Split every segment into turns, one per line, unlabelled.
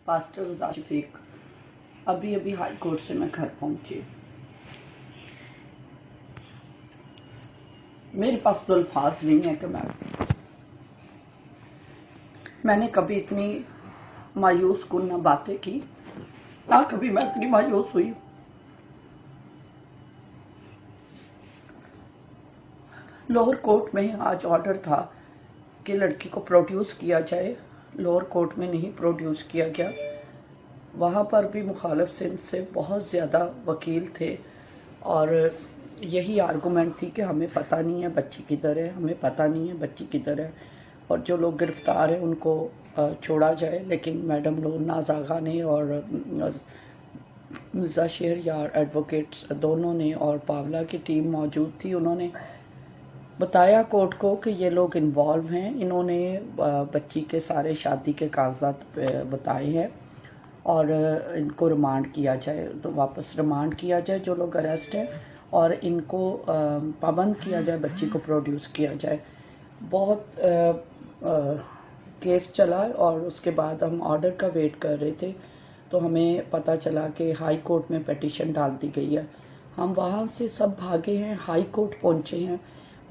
Pastor رضا شفیق ابھی high court سے میں گھر پہنچی. میرے پاس تو الفاظ نہیں ہے کہ میں نے کبھی اتنی مایوس کن نہ باتیں کی، نہ کبھی میں اتنی مایوس ہوئی. لوور کورٹ میں آج آرڈر تھا کہ لڑکی کو پروڈیوس کیا جائے، لوور کورٹ میں نہیں پروڈیوس کیا گیا. وہاں پر بھی مخالف سمت سے بہت زیادہ وکیل تھے اور یہی آرگومنٹ تھی کہ ہمیں پتہ نہیں ہے بچی کدھر ہے، ہمیں پتہ نہیں ہے بچی کدھر ہے، اور جو لوگ گرفتار ہیں ان کو چھوڑا جائے. لیکن میڈم لو ناز آغا نے اور مرزا شہریار ایڈوکیٹس دونوں نے اور پاولا کی ٹیم موجود تھی، انہوں نے بتایا کورٹ کو کہ یہ لوگ انوالو ہیں. انہوں نے بچی کے سارے شادی کے کاغذات بتائے ہیں اور ان کو ریمانڈ کیا جائے، تو واپس ریمانڈ کیا جائے جو لوگ اریسٹ ہیں، اور ان کو پابند کیا جائے، بچی کو پروڈیوس کیا جائے. بہت کیس چلا اور اس کے بعد ہم آرڈر کا ویٹ کر رہے تھے تو ہمیں پتہ چلا کہ ہائی کورٹ میں پیٹیشن ڈال دی گئی ہے. ہم وہاں سے سب بھاگے ہیں، ہائی کورٹ پہنچے ہیں.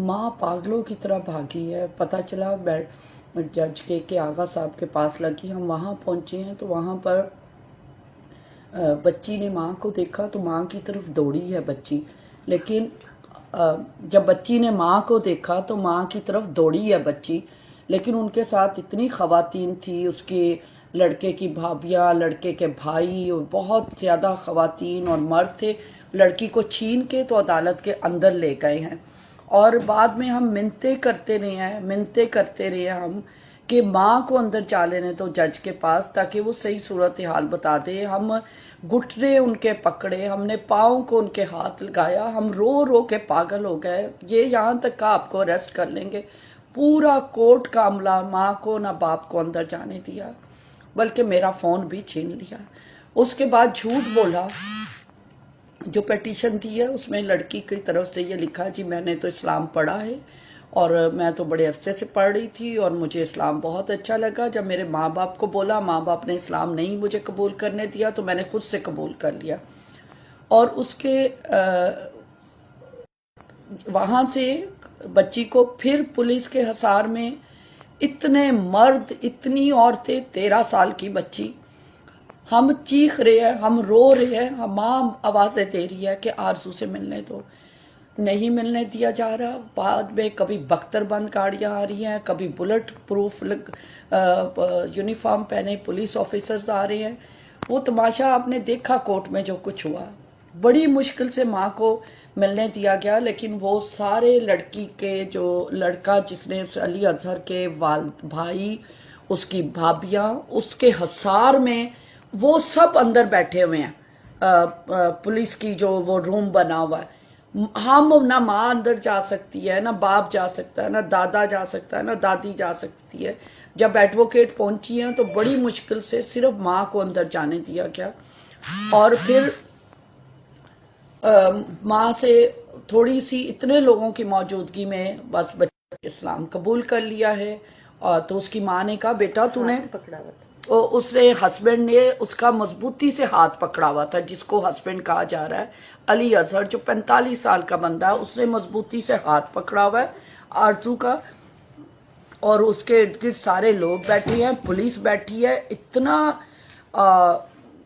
ماں پاگلوں کی طرح بھاگی ہے. پتہ چلا جج کے آغا صاحب کے پاس لگی. ہم وہاں پہنچے ہیں تو وہاں پر بچی نے ماں کو دیکھا تو ماں کی طرف دوڑی ہے بچی، لیکن جب بچی نے ماں کو دیکھا تو ماں کی طرف دوڑی ہے بچی، لیکن ان کے ساتھ اتنی خواتین تھی، اس کے لڑکے کی بھابیاں، لڑکے کے بھائی، اور بہت زیادہ خواتین اور مرد تھے. لڑکی کو چھین کے تو عدالت کے اندر لے گئے ہیں. اور بعد میں ہم منتیں کرتے رہے ہیں ہم کہ ماں کو اندر جا لینے تو جج کے پاس، تاکہ وہ صحیح صورتحال بتا دے. ہم گھٹنے ان کے پکڑے، ہم نے پاؤں کو ان کے ہاتھ لگایا، ہم رو رو کے پاگل ہو گئے. یہ یہاں تک کہ آپ کو اریسٹ کر لیں گے. پورا کورٹ کا عملہ ماں کو نہ باپ کو اندر جانے دیا، بلکہ میرا فون بھی چھین لیا. اس کے بعد جھوٹ بولا. جو پیٹیشن دی ہے اس میں لڑکی کی طرف سے یہ لکھا، جی میں نے تو اسلام پڑھا ہے اور میں تو بڑے عرصے سے پڑھ رہی تھی اور مجھے اسلام بہت اچھا لگا. جب میرے ماں باپ کو بولا، ماں باپ نے اسلام نہیں مجھے قبول کرنے دیا تو میں نے خود سے قبول کر لیا. اور اس کے وہاں سے بچی کو پھر پولیس کے حصار میں اتنے مرد، اتنی عورتیں، 13 سال کی بچی. ہم چیخ رہے ہیں، ہم رو رہے ہیں، ماں آوازیں دے رہی ہے کہ آرزو سے ملنے دو، نہیں ملنے دیا جا رہا. بعد میں کبھی بختر بند گاڑیاں آ رہی ہیں، کبھی بلٹ پروف یونیفارم پہنے پولیس آفیسرز آ رہے ہیں. وہ تماشا آپ نے دیکھا کورٹ میں جو کچھ ہوا. بڑی مشکل سے ماں کو ملنے دیا گیا، لیکن وہ سارے لڑکی کے جو لڑکا جس نے علی اظہر کے بھائی، اس کی بھابیاں، اس کے حصار میں وہ سب اندر بیٹھے ہوئے ہیں. پولیس کی جو وہ روم بنا ہوا ہے. ہم نہ ماں اندر جا سکتی ہے، نہ باپ جا سکتا ہے، نہ دادا جا سکتا ہے، نہ دادی جا سکتی ہے. جب ایڈوکیٹ پہنچی ہیں تو بڑی مشکل سے صرف ماں کو اندر جانے دیا گیا. اور پھر ماں سے تھوڑی سی اتنے لوگوں کی موجودگی میں بس بچے اسلام قبول کر لیا ہے. اور تو اس کی ماں نے کہا، بیٹا تو نے پکڑا ہوا تھا، اس نے ہسبینڈ نے اس کا مضبوطی سے ہاتھ پکڑا ہوا تھا، جس کو ہسبینڈ کہا جا رہا ہے علی اظہر، جو 45 سال کا بندہ ہے، اس نے مضبوطی سے ہاتھ پکڑا ہوا ہے آرزو کا. اور اس کے ارد گرد سارے لوگ بیٹھے ہیں، پولیس بیٹھی ہے. اتنا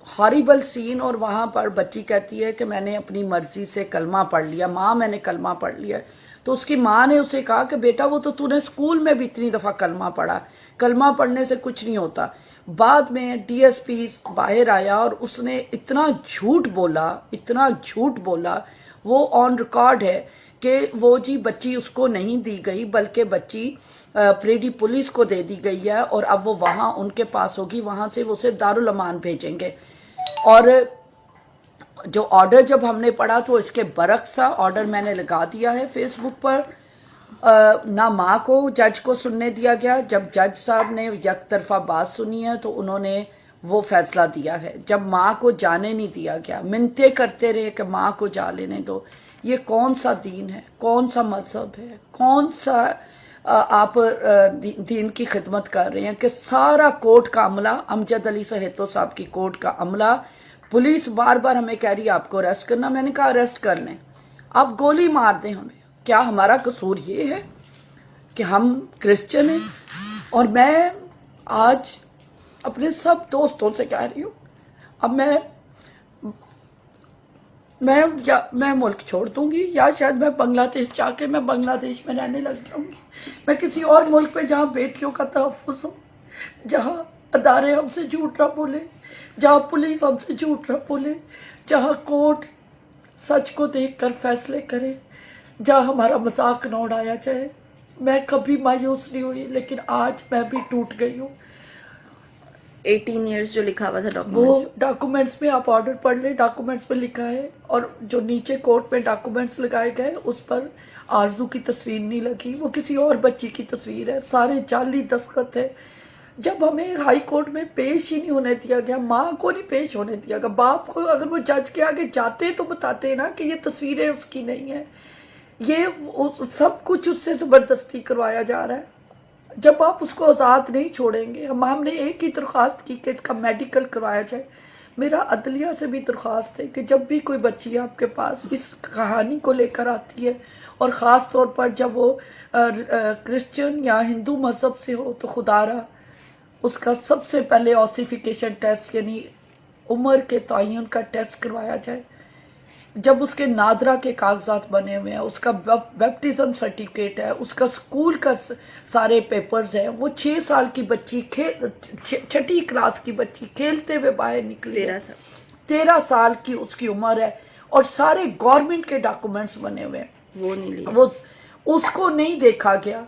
ہاریبل سین. اور وہاں پر بچی کہتی ہے کہ میں نے اپنی مرضی سے کلمہ پڑھ لیا، ماں میں نے کلمہ پڑھ لیا. تو اس کی ماں نے اسے کہا کہ بیٹا وہ تو نے اسکول میں بھی اتنی دفعہ کلمہ پڑھا، کلمہ پڑھنے سے کچھ نہیں ہوتا. بعد میں ڈی ایس پی باہر آیا اور اس نے اتنا جھوٹ بولا، وہ آن ریکارڈ ہے کہ وہ جی بچی اس کو نہیں دی گئی، بلکہ بچی پریڈی پولیس کو دے دی گئی ہے، اور اب وہ وہاں ان کے پاس ہوگی، وہاں سے وہ اسے دارالامان بھیجیں گے. اور جو آرڈر جب ہم نے پڑھا تو اس کے برعکس تھا. آرڈر میں نے لگا دیا ہے فیس بک پر. نہ ماں کو جج کو سننے دیا گیا. جب جج صاحب نے یک طرفہ بات سنی ہے تو انہوں نے وہ فیصلہ دیا ہے. جب ماں کو جانے نہیں دیا گیا، منتیں کرتے رہے کہ ماں کو جا لینے دو. یہ کون سا دین ہے، کون سا مذہب ہے، کون سا آپ دین کی خدمت کر رہے ہیں کہ سارا کورٹ کا عملہ، امجد علی سہیتو صاحب کی کورٹ کا عملہ، پولیس بار بار ہمیں کہہ رہی ہے آپ کو اریسٹ کرنا. میں نے کہا اریسٹ کر لیں، آپ گولی مار دیں ہمیں، کیا ہمارا قصور یہ ہے کہ ہم کرسچن ہیں؟ اور میں آج اپنے سب دوستوں سے کہہ رہی ہوں، اب میں ملک چھوڑ دوں گی، یا شاید میں بنگلہ دیش جا کے میں بنگلہ دیش میں رہنے لگ جاؤں گی. میں کسی اور ملک پہ جہاں بیٹیوں کا تحفظ ہو، جہاں ادارے ہم سے جھوٹ نہ بولے، جہاں پولیس ہم سے جھوٹ نہ بولے، جہاں کورٹ سچ کو دیکھ کر فیصلے کرے، جہاں ہمارا مذاق نہ اڑایا جائے. میں کبھی مایوس نہیں ہوئی، لیکن آج میں بھی ٹوٹ گئی ہوں.
18 ایئرس جو لکھا ہوا تھا
وہ
ڈاکومنٹس.
ڈاکومنٹس میں آپ آرڈر پڑھ لیں، ڈاکومنٹس میں لکھا ہے، اور جو نیچے کورٹ میں ڈاکومنٹس لگائے گئے اس پر آرزو کی تصویر نہیں لگی، وہ کسی اور بچی کی تصویر ہے، سارے جعلی دستخط ہے. جب ہمیں ہائی کورٹ میں پیش ہی نہیں ہونے دیا گیا، ماں کو نہیں پیش ہونے دیا گیا، باپ کو اگر وہ جج کے آگے جاتے تو بتاتے نا کہ یہ تصویریں اس کی نہیں ہیں. یہ سب کچھ اس سے زبردستی کروایا جا رہا ہے. جب آپ اس کو آزاد نہیں چھوڑیں گے، ہم نے ایک ہی درخواست کی کہ اس کا میڈیکل کروایا جائے. میرا عدلیہ سے بھی درخواست ہے کہ جب بھی کوئی بچی آپ کے پاس اس کہانی کو لے کر آتی ہے، اور خاص طور پر جب وہ کرسچن یا ہندو مذہب سے ہو، تو خدا را اس کا سب سے پہلے اوسیفیکیشن ٹیسٹ یعنی عمر کے تعین کا ٹیسٹ کروایا جائے. جب اس کے نادرا کے کاغذات بنے ہوئے ہیں، اس کا بیپٹزم سرٹیفکیٹ ہے، اس کا سکول کا سارے پیپرز ہیں. وہ 6 سال کی بچی، چھٹی کلاس کی بچی کھیلتے ہوئے باہر نکلی ہے، 13 سال کی اس کی عمر ہے، اور سارے گورنمنٹ کے ڈاکومنٹس بنے ہوئے ہیں.
وہ نہیں لیا.
وہ اس کو نہیں دیکھا گیا.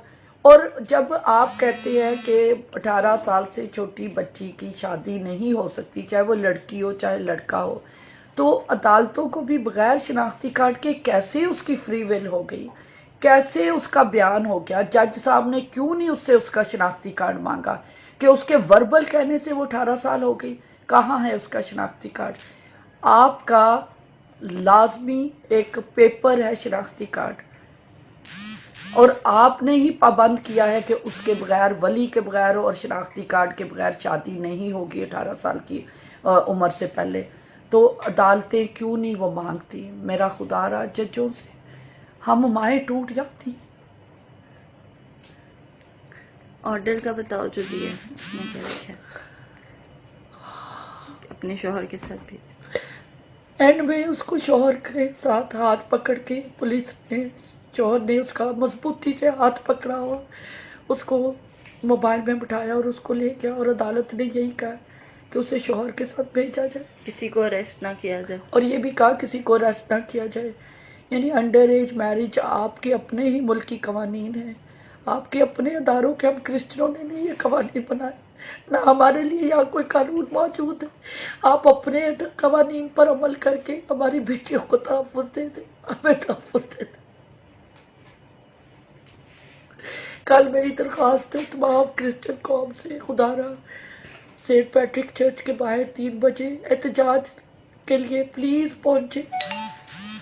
اور جب آپ کہتے ہیں کہ 18 سال سے چھوٹی بچی کی شادی نہیں ہو سکتی، چاہے وہ لڑکی ہو چاہے لڑکا ہو، تو عدالتوں کو بھی بغیر شناختی کارڈ کے کیسے اس کی فری ول ہو گئی، کیسے اس کا بیان ہو گیا؟ جج صاحب نے کیوں نہیں اس سے اس کا شناختی کارڈ مانگا کہ اس کے وربل کہنے سے وہ 18 سال ہو گئی؟ کہاں ہے اس کا شناختی کارڈ؟ آپ کا لازمی ایک پیپر ہے شناختی کارڈ، اور آپ نے ہی پابند کیا ہے کہ اس کے بغیر، ولی کے بغیر اور شناختی کارڈ کے بغیر شادی نہیں ہوگی 18 سال کی عمر سے پہلے. تو عدالتیں کیوں نہیں وہ مانگتی؟ میرا خدا را ججوں سے ہم مائیں ٹوٹ جاتی.
آرڈر کا بتاؤ جو دیا ہے، میں کیا لکھا اپنے شوہر کے ساتھ بھیج.
اینڈ میں اس کو شوہر کے ساتھ ہاتھ پکڑ کے پولیس نے، شوہر نے اس کا مضبوطی سے ہاتھ پکڑا اور اس کو موبائل میں بٹھایا اور اس کو لے گیا، اور عدالت نے یہی کہا کہ اسے شوہر کے ساتھ بھیجا جائے،
کسی کو اریسٹ نہ کیا جائے.
اور یہ بھی کہا کسی کو اریسٹ نہ کیا جائے. یعنی انڈر ایج میرج آپ کے اپنے ہی ملک کی قوانین ہیں، آپ کے اپنے اداروں کے، ہم کرسچنوں نے نہیں یہ قوانین بنائے، نہ ہمارے لیے یہاں کوئی قانون موجود ہے. آپ اپنے قوانین پر عمل کر کے ہماری بیٹیوں کو تحفظ دے دیں، ہمیں تحفظ دے دیں. کل میری درخواست ہے تمام کرسچن قوم سے، خدا را سینٹ پیٹرک چرچ کے باہر 3 بجے احتجاج کے لیے پلیز پہنچے.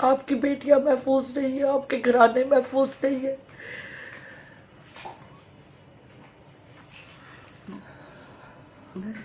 آپ کی بیٹیاں محفوظ نہیں ہیں، آپ کے گھرانے محفوظ نہیں ہیں.
بس